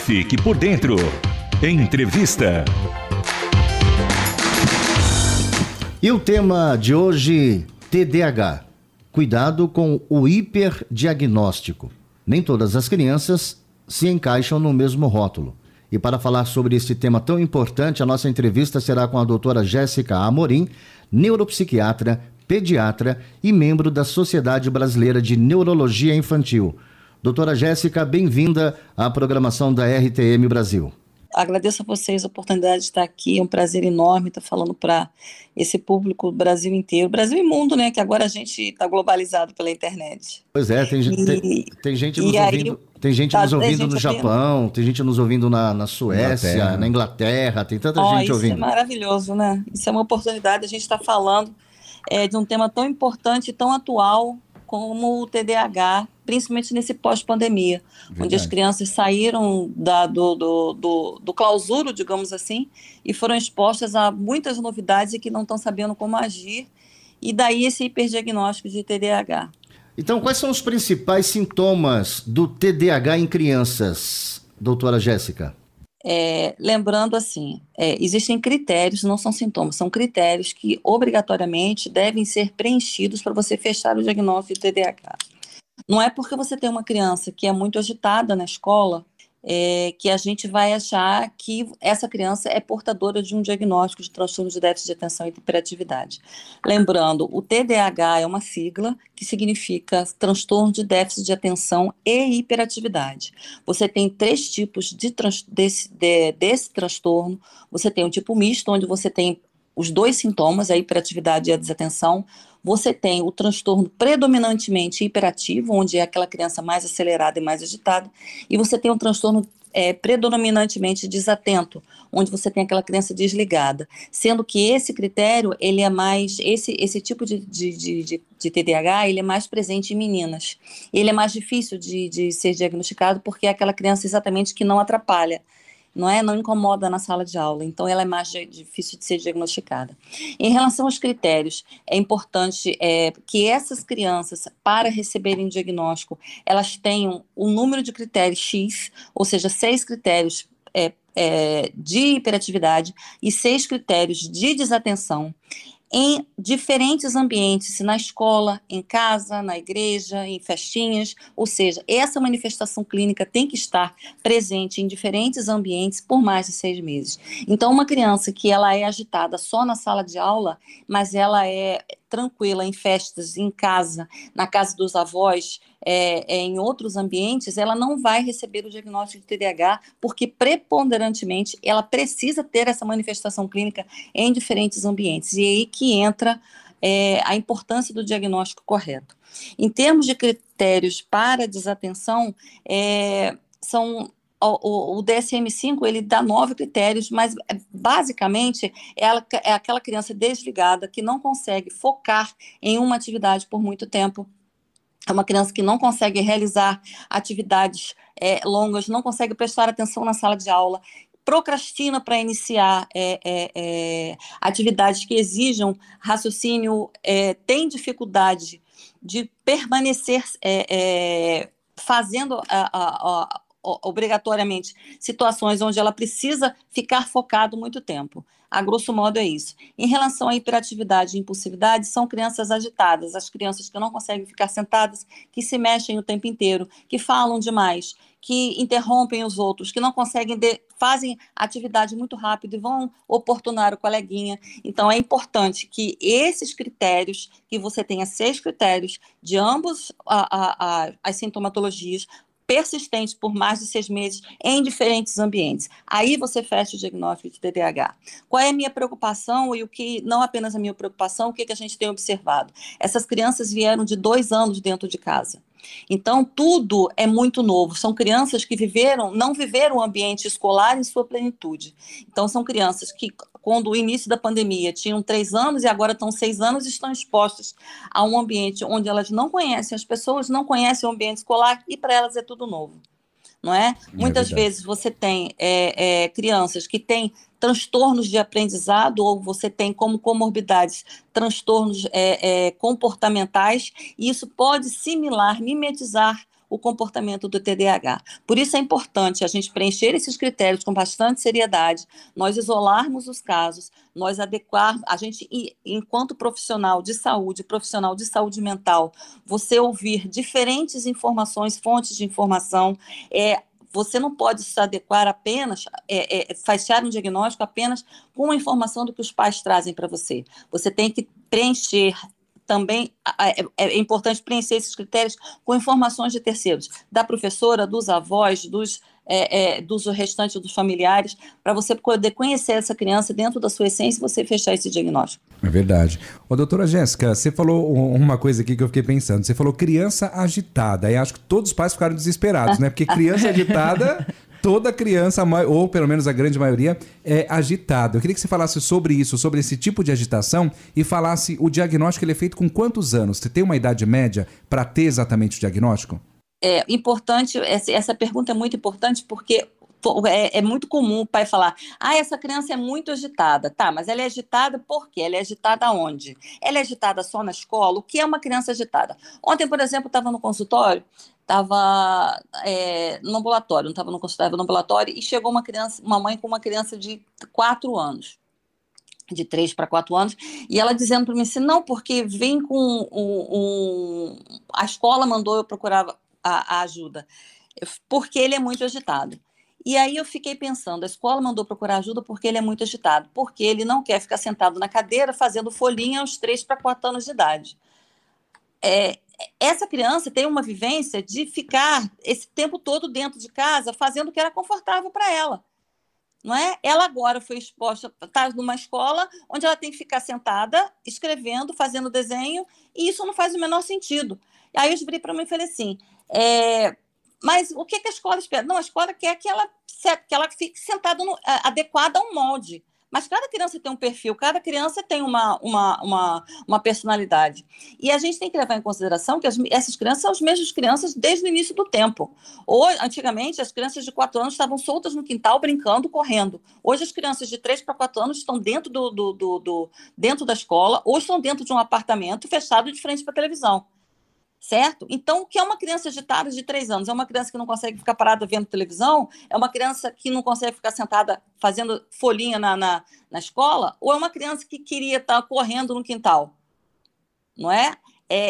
Fique por dentro. Entrevista. E o tema de hoje, TDAH. Cuidado com o hiperdiagnóstico. Nem todas as crianças se encaixam no mesmo rótulo. E para falar sobre esse tema tão importante, a nossa entrevista será com a doutora Jéssica Amorim, neuropsiquiatra, pediatra e membro da Sociedade Brasileira de Neurologia Infantil. Doutora Jéssica, bem-vinda à programação da RTM Brasil. Agradeço a vocês a oportunidade de estar aqui, é um prazer enorme estar falando para esse público do Brasil inteiro, Brasil e mundo, né, que agora a gente está globalizado pela internet. Pois é, tem gente nos ouvindo, tem gente nos ouvindo no Japão, tem gente nos ouvindo na Suécia, na Inglaterra, tem tanta gente ouvindo. Isso é maravilhoso, né? Isso é uma oportunidade, a gente está falando de um tema tão importante, tão atual, como o TDAH, principalmente nesse pós-pandemia, onde as crianças saíram do clausuro, digamos assim, e foram expostas a muitas novidades e que não estão sabendo como agir, e daí esse hiperdiagnóstico de TDAH. Então, quais são os principais sintomas do TDAH em crianças, doutora Jéssica? Lembrando assim, existem critérios, não são sintomas, são critérios que obrigatoriamente devem ser preenchidos para você fechar o diagnóstico de TDAH. Não é porque você tem uma criança que é muito agitada na escola que a gente vai achar que essa criança é portadora de um diagnóstico de transtorno de déficit de atenção e hiperatividade. Lembrando, o TDAH é uma sigla que significa transtorno de déficit de atenção e hiperatividade. Você tem 3 tipos desse transtorno. Você tem o tipo misto, onde você tem os 2 sintomas, a hiperatividade e a desatenção. Você tem o transtorno predominantemente hiperativo, onde é aquela criança mais acelerada e mais agitada, e você tem um transtorno predominantemente desatento, onde você tem aquela criança desligada, sendo que esse critério, ele é mais, esse tipo de TDAH, ele é mais presente em meninas. Ele é mais difícil de ser diagnosticado, porque é aquela criança exatamente que não atrapalha, não incomoda na sala de aula, então ela é mais difícil de ser diagnosticada. Em relação aos critérios, é importante que essas crianças, para receberem o diagnóstico, elas tenham um número de critérios X, ou seja, 6 critérios de hiperatividade e 6 critérios de desatenção, em diferentes ambientes, na escola, em casa, na igreja, em festinhas, ou seja, essa manifestação clínica tem que estar presente em diferentes ambientes por mais de 6 meses. Então, uma criança que ela é agitada só na sala de aula, mas ela é tranquila em festas, em casa, na casa dos avós, em outros ambientes, ela não vai receber o diagnóstico de TDAH, porque preponderantemente ela precisa ter essa manifestação clínica em diferentes ambientes. E é aí que entra a importância do diagnóstico correto. Em termos de critérios para desatenção, o DSM-5, ele dá 9 critérios, mas basicamente é aquela criança desligada que não consegue focar em uma atividade por muito tempo. É uma criança que não consegue realizar atividades longas, não consegue prestar atenção na sala de aula, procrastina para iniciar atividades que exijam raciocínio, tem dificuldade de permanecer fazendo obrigatoriamente situações onde ela precisa ficar focado muito tempo. A grosso modo é isso. Em relação à hiperatividade e impulsividade, são crianças agitadas, as crianças que não conseguem ficar sentadas, que se mexem o tempo inteiro, que falam demais, que interrompem os outros, que não conseguem, fazem atividade muito rápido e vão oportunar o coleguinha. Então, é importante que esses critérios, que você tenha 6 critérios de ambos as sintomatologias, persistente por mais de 6 meses em diferentes ambientes. Aí você fecha o diagnóstico de TDAH. Qual é a minha preocupação e o que, não apenas a minha preocupação, o que a gente tem observado? Essas crianças vieram de 2 anos dentro de casa. Então, tudo é muito novo. São crianças que não viveram o ambiente escolar em sua plenitude. Então, são crianças que, quando o início da pandemia, tinham 3 anos e agora estão 6 anos, estão expostas a um ambiente onde elas não conhecem as pessoas, não conhecem o ambiente escolar e para elas é tudo novo. Não é? Muitas vezes você tem crianças que têm transtornos de aprendizado ou você tem como comorbidades transtornos comportamentais, e isso pode mimetizar o comportamento do TDAH. Por isso é importante a gente preencher esses critérios com bastante seriedade, nós isolarmos os casos, nós adequarmos, a gente, enquanto profissional de saúde mental, você ouvir diferentes informações, fontes de informação, você não pode se adequar apenas, fechar um diagnóstico apenas com a informação do que os pais trazem para você. Você tem que preencher também, é importante preencher esses critérios com informações de terceiros, da professora, dos avós, dos restantes dos familiares, para você poder conhecer essa criança dentro da sua essência e você fechar esse diagnóstico. É verdade. Doutora Jéssica, você falou uma coisa aqui que eu fiquei pensando. Você falou criança agitada. E acho que todos os pais ficaram desesperados, né? Porque criança agitada, toda criança, ou pelo menos a grande maioria, é agitada. Eu queria que você falasse sobre isso, sobre esse tipo de agitação e falasse o diagnóstico ele é feito com quantos anos? Você tem uma idade média para ter exatamente o diagnóstico? É importante, essa pergunta é muito importante porque é muito comum o pai falar, essa criança é muito agitada. Tá, mas ela é agitada por quê? Ela é agitada onde? Ela é agitada só na escola? O que é uma criança agitada? Ontem, por exemplo, estava no consultório, estava no ambulatório, não estava no consultório, estava no ambulatório, e chegou uma mãe com uma criança de 4 anos. De 3 para 4 anos, e ela dizendo para mim assim, não, porque vem com a escola mandou eu procurar a ajuda, porque ele é muito agitado. E aí eu fiquei pensando, a escola mandou procurar ajuda porque ele é muito agitado, porque ele não quer ficar sentado na cadeira fazendo folhinha aos 3 para 4 anos de idade. Essa criança tem uma vivência de ficar esse tempo todo dentro de casa fazendo o que era confortável para ela. Não é? Ela agora foi exposta, está numa escola onde ela tem que ficar sentada, escrevendo, fazendo desenho, e isso não faz o menor sentido. Aí eu virei para mim e falei assim, mas o que a escola espera? Não, a escola quer que ela fique sentada adequada a um molde. Mas cada criança tem um perfil, cada criança tem uma personalidade. E a gente tem que levar em consideração que essas crianças são as mesmas crianças desde o início do tempo. Antigamente, as crianças de 4 anos estavam soltas no quintal, brincando, correndo. Hoje, as crianças de 3 para 4 anos estão dentro dentro da escola ou estão dentro de um apartamento fechado de frente para a televisão. Certo? Então, o que é uma criança agitada de 3 anos? É uma criança que não consegue ficar parada vendo televisão? É uma criança que não consegue ficar sentada fazendo folhinha na escola? Ou é uma criança que queria estar correndo no quintal? Não é?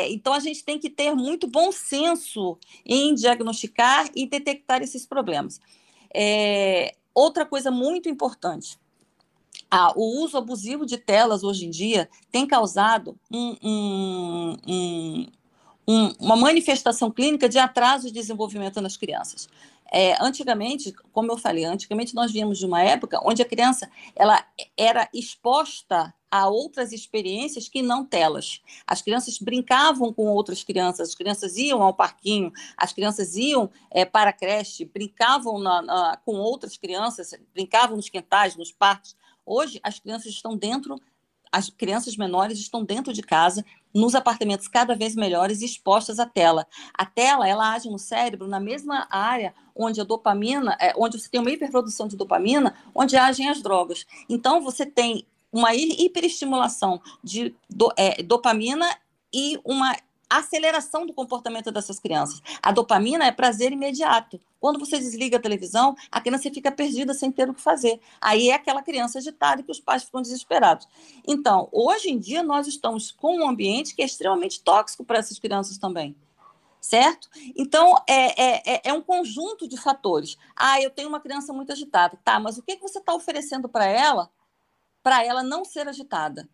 Então, a gente tem que ter muito bom senso em diagnosticar e detectar esses problemas. Outra coisa muito importante, o uso abusivo de telas hoje em dia tem causado uma manifestação clínica de atraso de desenvolvimento nas crianças. Antigamente, como eu falei, nós víamos de uma época onde a criança ela era exposta a outras experiências que não telas. As crianças brincavam com outras crianças, as crianças iam ao parquinho, as crianças iam para a creche, brincavam com outras crianças, brincavam nos quintais, nos parques. Hoje, as crianças menores estão dentro de casa, nos apartamentos cada vez melhores, expostas à tela. A tela, ela age no cérebro na mesma área onde a dopamina, onde você tem uma hiperprodução de dopamina, onde agem as drogas. Então, você tem uma hiperestimulação de dopamina e uma aceleração do comportamento dessas crianças. A dopamina é prazer imediato. Quando você desliga a televisão, a criança fica perdida sem ter o que fazer. Aí é aquela criança agitada que os pais ficam desesperados. Então, hoje em dia, nós estamos com um ambiente que é extremamente tóxico para essas crianças também. Certo? Então, é um conjunto de fatores. Eu tenho uma criança muito agitada. Tá, mas o que você está oferecendo para ela não ser agitada?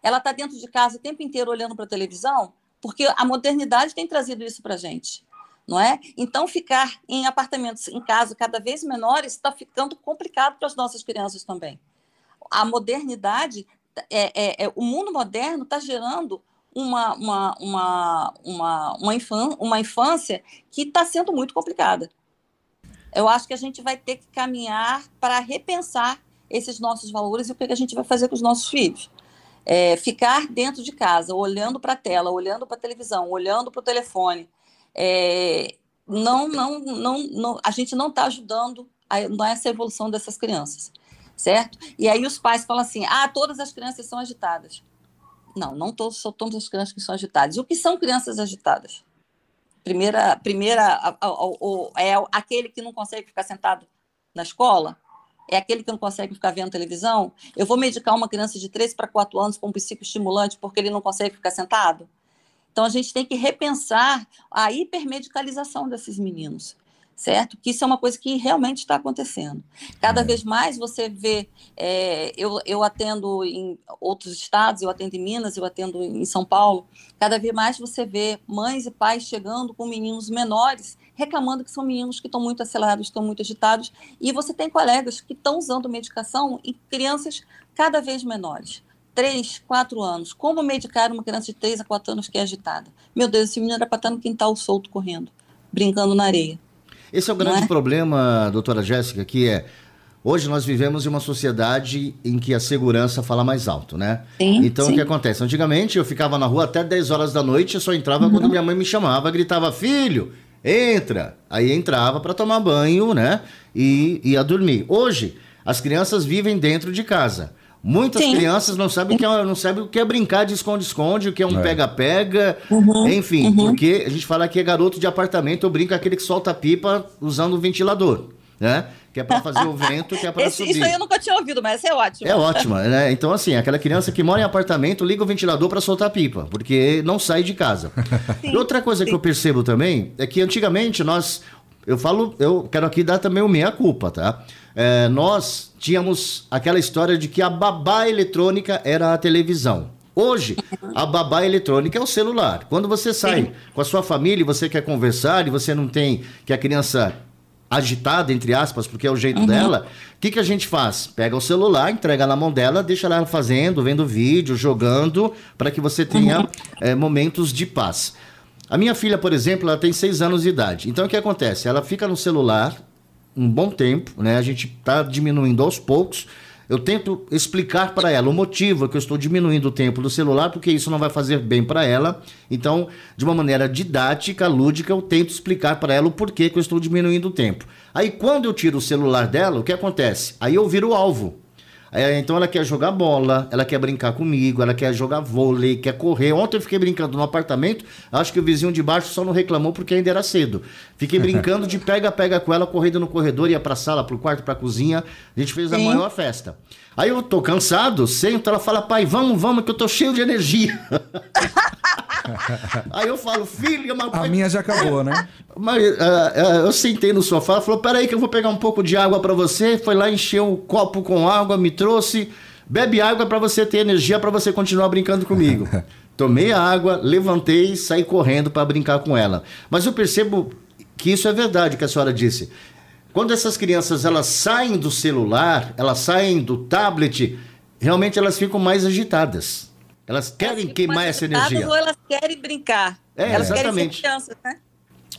Ela está dentro de casa o tempo inteiro olhando para a televisão? Porque a modernidade tem trazido isso para a gente, não é? Então, ficar em apartamentos, em casa, cada vez menores, está ficando complicado para as nossas crianças também. A modernidade, o mundo moderno está gerando uma infância que está sendo muito complicada. Eu acho que a gente vai ter que caminhar para repensar esses nossos valores e o que a gente vai fazer com os nossos filhos. Ficar dentro de casa, olhando para a tela, olhando para a televisão, olhando para o telefone, a gente não está ajudando nessa evolução dessas crianças, certo? E aí os pais falam assim, todas as crianças são agitadas. Não são todas as crianças que são agitadas. E o que são crianças agitadas? É aquele que não consegue ficar sentado na escola? É aquele que não consegue ficar vendo televisão? Eu vou medicar uma criança de 3 para 4 anos com um psicoestimulante porque ele não consegue ficar sentado? Então, a gente tem que repensar a hipermedicalização desses meninos, certo? Que isso é uma coisa que realmente está acontecendo. Cada vez mais você vê, eu atendo em outros estados, eu atendo em Minas, eu atendo em São Paulo, cada vez mais você vê mães e pais chegando com meninos menores, reclamando que são meninos que estão muito acelerados, estão muito agitados, e você tem colegas que estão usando medicação em crianças cada vez menores. 3, 4 anos. Como medicar uma criança de 3 a 4 anos que é agitada? Meu Deus, esse menino era para estar no quintal solto, correndo, brincando na areia. Esse é o grande problema, doutora Jéssica, que hoje nós vivemos em uma sociedade em que a segurança fala mais alto, né? Sim, então, sim. O que acontece? Antigamente, eu ficava na rua até 10 horas da noite, eu só entrava quando minha mãe me chamava, gritava, filho, entra! Aí entrava para tomar banho, né? E ia dormir. Hoje, as crianças vivem dentro de casa. Muitas crianças não sabem o que é brincar de esconde-esconde, o que é um pega-pega, enfim, porque a gente fala que é garoto de apartamento, eu brinco aquele que solta pipa usando o ventilador, né? Que é para fazer o vento, que é para subir. Isso aí eu nunca tinha ouvido, mas essa é ótima. É ótima, né? Então, assim, aquela criança que mora em apartamento liga o ventilador para soltar pipa, porque não sai de casa. E outra coisa que eu percebo também é que antigamente eu quero aqui dar também o meia-culpa, tá? Nós tínhamos aquela história de que a babá eletrônica era a televisão. Hoje, a babá eletrônica é o celular. Quando você sai com a sua família e você quer conversar e você não tem que a criança agitada, entre aspas, porque é o jeito dela, o que a gente faz? Pega o celular, entrega na mão dela, deixa ela fazendo, vendo vídeo, jogando, para que você tenha momentos de paz. A minha filha, por exemplo, ela tem 6 anos de idade. Então, o que acontece? Ela fica no celular um bom tempo, né? A gente está diminuindo aos poucos. Eu tento explicar para ela o motivo que eu estou diminuindo o tempo do celular, porque isso não vai fazer bem para ela. Então, de uma maneira didática, lúdica, eu tento explicar para ela o porquê que eu estou diminuindo o tempo. Aí, quando eu tiro o celular dela, o que acontece? Aí eu viro o alvo. Então ela quer jogar bola, ela quer brincar comigo, ela quer jogar vôlei, quer correr. Ontem eu fiquei brincando no apartamento, acho que o vizinho de baixo só não reclamou porque ainda era cedo. Fiquei brincando de pega-pega com ela, correndo no corredor, ia pra sala, pro quarto, pra cozinha. A gente fez a maior festa. Aí eu tô cansado, sento, ela fala, pai, vamos, que eu tô cheio de energia. Aí eu falo, filha, mas... A minha já acabou, né? Mas eu sentei no sofá, ela falou, peraí que eu vou pegar um pouco de água pra você. Foi lá, encheu o copo com água, me trouxe. Bebe água pra você ter energia, pra você continuar brincando comigo. Tomei a água, levantei e saí correndo pra brincar com ela. Mas eu percebo que isso é verdade, que a senhora disse. Quando essas crianças elas saem do celular, elas saem do tablet, realmente elas ficam mais agitadas. Elas querem queimar essa energia. Ou elas querem brincar. Elas exatamente. querem ser crianças, né?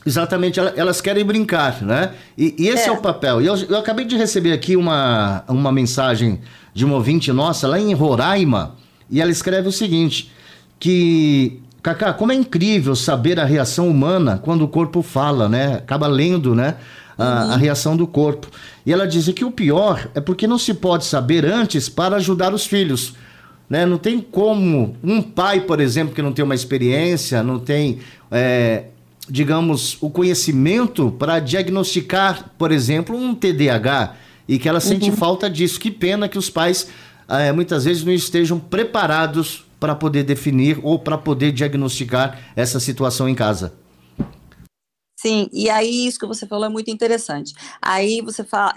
Exatamente, elas querem brincar, né? E esse é o papel. Eu acabei de receber aqui uma mensagem de uma ouvinte nossa lá em Roraima, e ela escreve o seguinte, que, Cacá, como é incrível saber a reação humana quando o corpo fala, né? Acaba lendo, né? A reação do corpo. E ela diz que o pior é porque não se pode saber antes para ajudar os filhos. Né? Não tem como um pai, por exemplo, que não tem uma experiência, não tem, digamos, o conhecimento para diagnosticar, por exemplo, um TDAH, e que ela sente falta disso. Que pena que os pais, muitas vezes, não estejam preparados para poder definir ou para poder diagnosticar essa situação em casa. Sim, e aí isso que você falou é muito interessante. Aí você fala,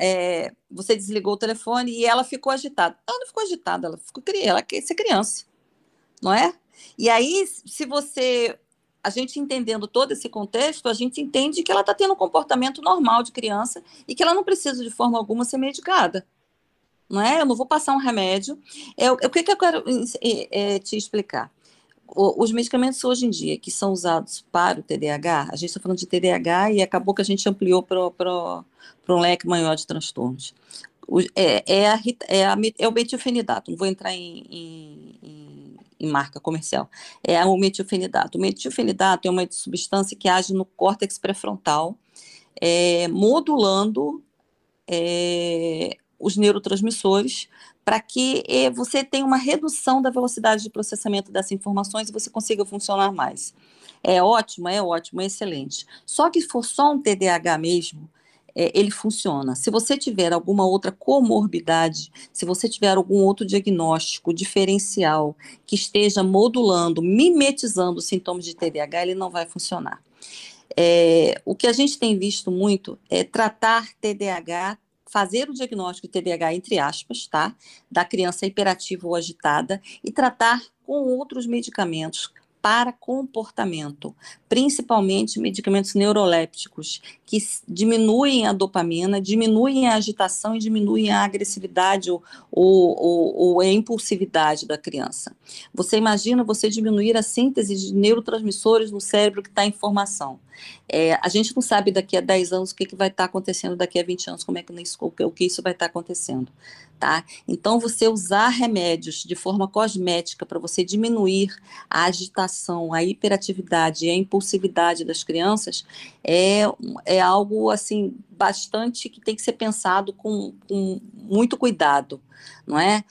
você desligou o telefone e ela ficou agitada. Ela não ficou agitada, ela quer ser criança, não é? E aí, a gente entendendo todo esse contexto, a gente entende que ela está tendo um comportamento normal de criança e que ela não precisa de forma alguma ser medicada, não é? Eu não vou passar um remédio. O que eu quero te explicar? Os medicamentos hoje em dia que são usados para o TDAH, a gente está falando de TDAH e acabou que a gente ampliou para um leque maior de transtornos. É o metilfenidato, não vou entrar em marca comercial, é o metilfenidato. O metilfenidato é uma substância que age no córtex pré-frontal, modulando os neurotransmissores para que você tenha uma redução da velocidade de processamento dessas informações e você consiga funcionar mais. é ótimo, é excelente. Só que se for só um TDAH mesmo, ele funciona. Se você tiver alguma outra comorbidade, se você tiver algum outro diagnóstico diferencial que esteja modulando, mimetizando os sintomas de TDAH, ele não vai funcionar. O que a gente tem visto muito é tratar TDAH, fazer o diagnóstico de TDAH, entre aspas, tá? Da criança hiperativa ou agitada, e tratar com outros medicamentos para comportamento, principalmente medicamentos neurolépticos, que diminuem a dopamina, diminuem a agitação e diminuem a agressividade ou a impulsividade da criança. Você imagina você diminuir a síntese de neurotransmissores no cérebro que está em formação. A gente não sabe daqui a 10 anos o que vai estar acontecendo, daqui a 20 anos o que isso vai estar acontecendo. Tá? Então, você usar remédios de forma cosmética para você diminuir a agitação, a hiperatividade e a impulsividade das crianças é algo assim bastante que tem que ser pensado com muito cuidado, não é?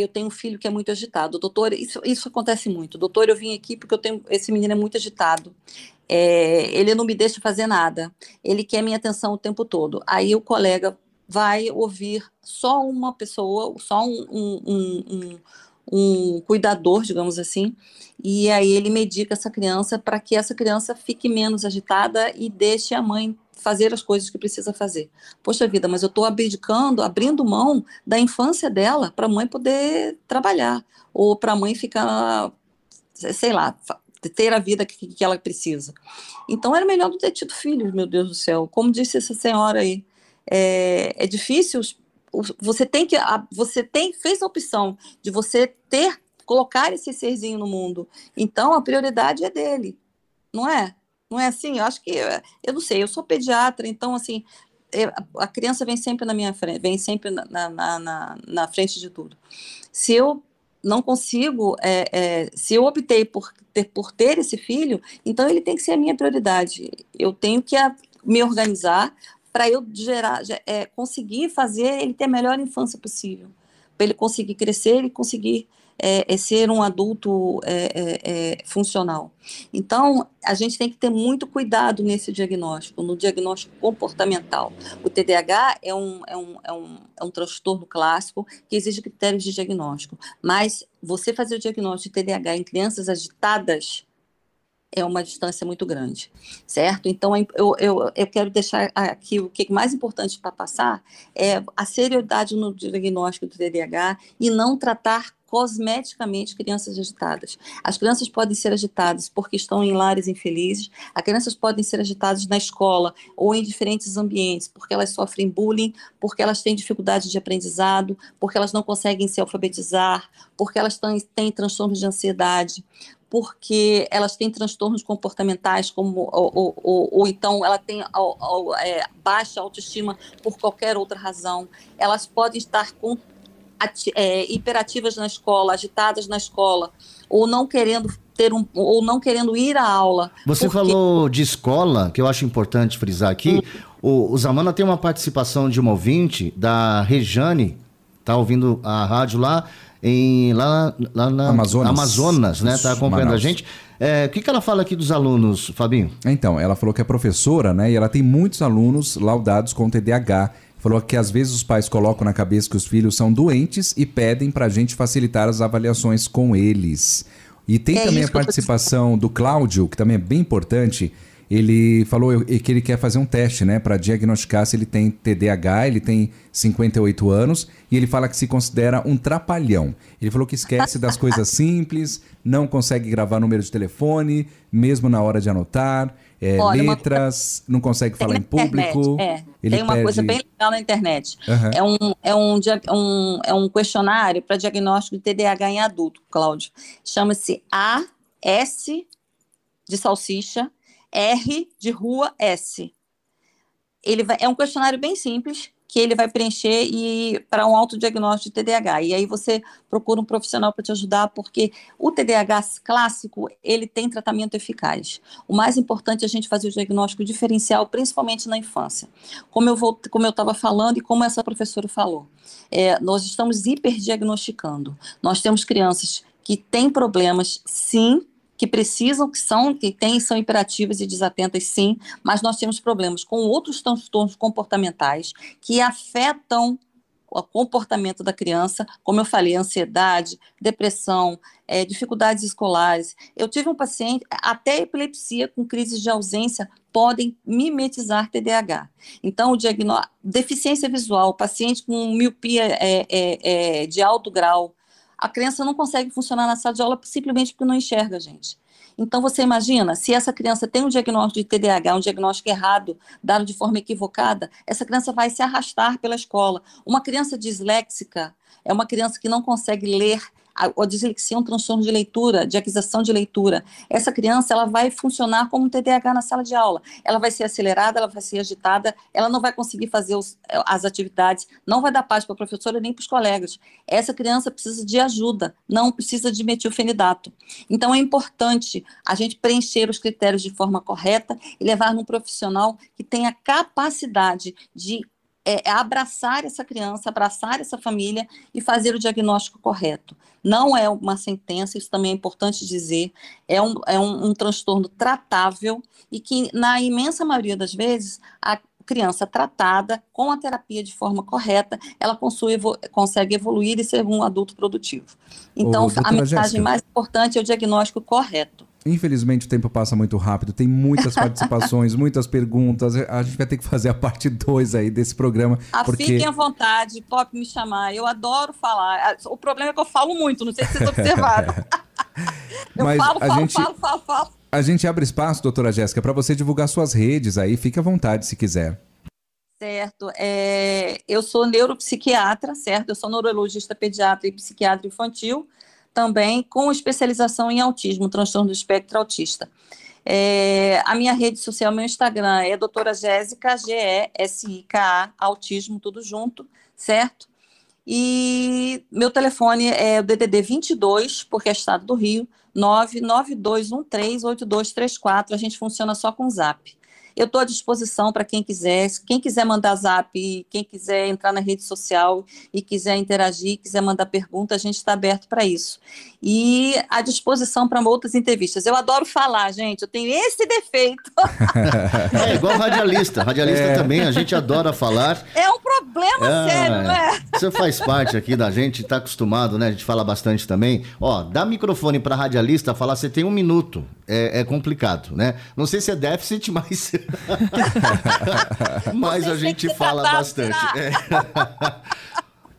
Eu tenho um filho que é muito agitado. Doutor, isso acontece muito. Doutor, eu vim aqui porque esse menino é muito agitado. Ele não me deixa fazer nada. Ele quer minha atenção o tempo todo. Aí o colega vai ouvir só uma pessoa, só um cuidador, digamos assim, e aí ele medica essa criança para que essa criança fique menos agitada e deixe a mãe fazer as coisas que precisa fazer. Poxa vida, mas eu estou abrindo mão da infância dela para a mãe poder trabalhar, ou para a mãe ficar, sei lá, ter a vida que ela precisa. Então era melhor não ter tido filhos, meu Deus do céu. Como disse essa senhora aí, é difícil, você fez a opção de você colocar esse serzinho no mundo, então a prioridade é dele, não é? Não é assim? Eu acho que, eu não sei, eu sou pediatra, então assim, a criança vem sempre na minha frente, vem sempre na frente de tudo. Se eu não consigo, se eu optei por ter esse filho, então ele tem que ser a minha prioridade, eu tenho que me organizar para eu conseguir fazer ele ter a melhor infância possível, para ele conseguir crescer e conseguir ser um adulto funcional. Então, a gente tem que ter muito cuidado nesse diagnóstico, no diagnóstico comportamental. O TDAH é um transtorno clássico que exige critérios de diagnóstico, mas você fazer o diagnóstico de TDAH em crianças agitadas é uma distância muito grande, certo? Então, eu quero deixar aqui o que é mais importante para passar é a seriedade no diagnóstico do TDAH e não tratar cosmeticamente crianças agitadas. As crianças podem ser agitadas porque estão em lares infelizes, as crianças podem ser agitadas na escola ou em diferentes ambientes, porque elas sofrem bullying, porque elas têm dificuldade de aprendizado, porque elas não conseguem se alfabetizar, porque elas têm transtornos de ansiedade, porque elas têm transtornos comportamentais, ou então ela tem baixa autoestima por qualquer outra razão. Elas podem estar hiperativas na escola, agitadas na escola, ou não querendo ir à aula. Você falou de escola, que eu acho importante frisar aqui. O Zamana tem uma participação de uma ouvinte, da Rejane, tá ouvindo a rádio lá na Amazonas, né? Tá acompanhando Manaus. A gente. O que ela fala aqui dos alunos, Fabinho? Então, ela falou que é professora, né? E ela tem muitos alunos laudados com TDAH. Falou que às vezes os pais colocam na cabeça que os filhos são doentes e pedem pra gente facilitar as avaliações com eles. E tem também a participação do Cláudio, que também é bem importante. Ele falou que ele quer fazer um teste, né, para diagnosticar se ele tem TDAH. Ele tem 58 anos e ele fala que se considera um trapalhão. Ele falou que esquece das coisas simples, não consegue gravar número de telefone, mesmo na hora de anotar, letras, não consegue falar em público. Tem uma coisa bem legal na internet. É um questionário para diagnóstico de TDAH em adulto, Cláudio. Chama-se AS de salsicha, R de rua, S. É um questionário bem simples que ele vai preencher para um autodiagnóstico de TDAH. E aí você procura um profissional para te ajudar, porque o TDAH clássico, ele tem tratamento eficaz. O mais importante é a gente fazer o diagnóstico diferencial, principalmente na infância. Como eu estava falando e como essa professora falou, nós estamos hiperdiagnosticando. Nós temos crianças que têm problemas, sim, que precisam, são hiperativas e desatentas, sim, mas nós temos problemas com outros transtornos comportamentais que afetam o comportamento da criança, como eu falei, ansiedade, depressão, dificuldades escolares. Eu tive um paciente, até epilepsia com crises de ausência podem mimetizar TDAH. Então, o diagnóstico, deficiência visual, paciente com miopia de alto grau, a criança não consegue funcionar na sala de aula simplesmente porque não enxerga, gente. Então, você imagina, se essa criança tem um diagnóstico de TDAH, um diagnóstico errado, dado de forma equivocada, essa criança vai se arrastar pela escola. Uma criança disléxica é uma criança que não consegue ler. A dislexia é um transtorno de leitura, de aquisição de leitura. Essa criança, ela vai funcionar como um TDAH na sala de aula. Ela vai ser acelerada, ela vai ser agitada, ela não vai conseguir fazer as atividades, não vai dar paz para a professora nem para os colegas. Essa criança precisa de ajuda, não precisa de metilfenidato. Então, é importante a gente preencher os critérios de forma correta e levar num profissional que tenha capacidade de abraçar essa criança, abraçar essa família e fazer o diagnóstico correto. Não é uma sentença, isso também é importante dizer, é um transtorno tratável e que, na imensa maioria das vezes, a criança tratada com a terapia de forma correta, ela consegue evoluir e ser um adulto produtivo. Então, a mensagem mais importante é o diagnóstico correto. Infelizmente o tempo passa muito rápido, tem muitas participações, muitas perguntas. A gente vai ter que fazer a parte 2 aí desse programa. Fiquem à vontade, pode me chamar. Eu adoro falar. O problema é que eu falo muito, não sei se vocês observaram. Mas falo. A gente abre espaço, doutora Jéssica, para você divulgar suas redes aí. Fique à vontade se quiser. Certo. Eu sou neuropsiquiatra, certo? Eu sou neurologista pediatra e psiquiatra infantil, também com especialização em autismo, transtorno do espectro autista. A minha rede social, meu Instagram é doutora Jéssica, G-E-S-I-K-A, autismo, tudo junto, certo? E meu telefone é o DDD 22, porque é estado do Rio, 992138234, a gente funciona só com Zap. Eu estou à disposição para quem quiser mandar zap, quem quiser entrar na rede social e quiser interagir, quiser mandar pergunta, a gente está aberto para isso. E à disposição para outras entrevistas. Eu adoro falar, gente, eu tenho esse defeito. É igual radialista também, a gente adora falar. É um problema sério, não é? Você faz parte aqui da gente, está acostumado, né? A gente fala bastante também. Ó, dá microfone para radialista falar, você tem 1 minuto. É complicado, né? Não sei se é déficit, mas... mas a gente fala bastante.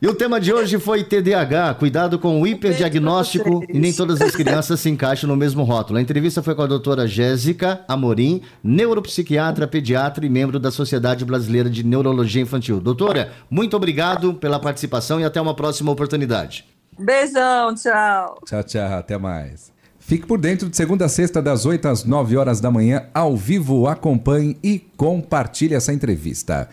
E o tema de hoje foi TDAH, cuidado com o hiperdiagnóstico e nem todas as crianças se encaixam no mesmo rótulo. A entrevista foi com a doutora Jéssica Amorim, neuropsiquiatra, pediatra e membro da Sociedade Brasileira de Neurologia Infantil. Doutora, muito obrigado pela participação e até uma próxima oportunidade. Beijão, tchau. Tchau, até mais. Fique por dentro de segunda a sexta, das 8 às 9 horas da manhã, ao vivo. Acompanhe e compartilhe essa entrevista.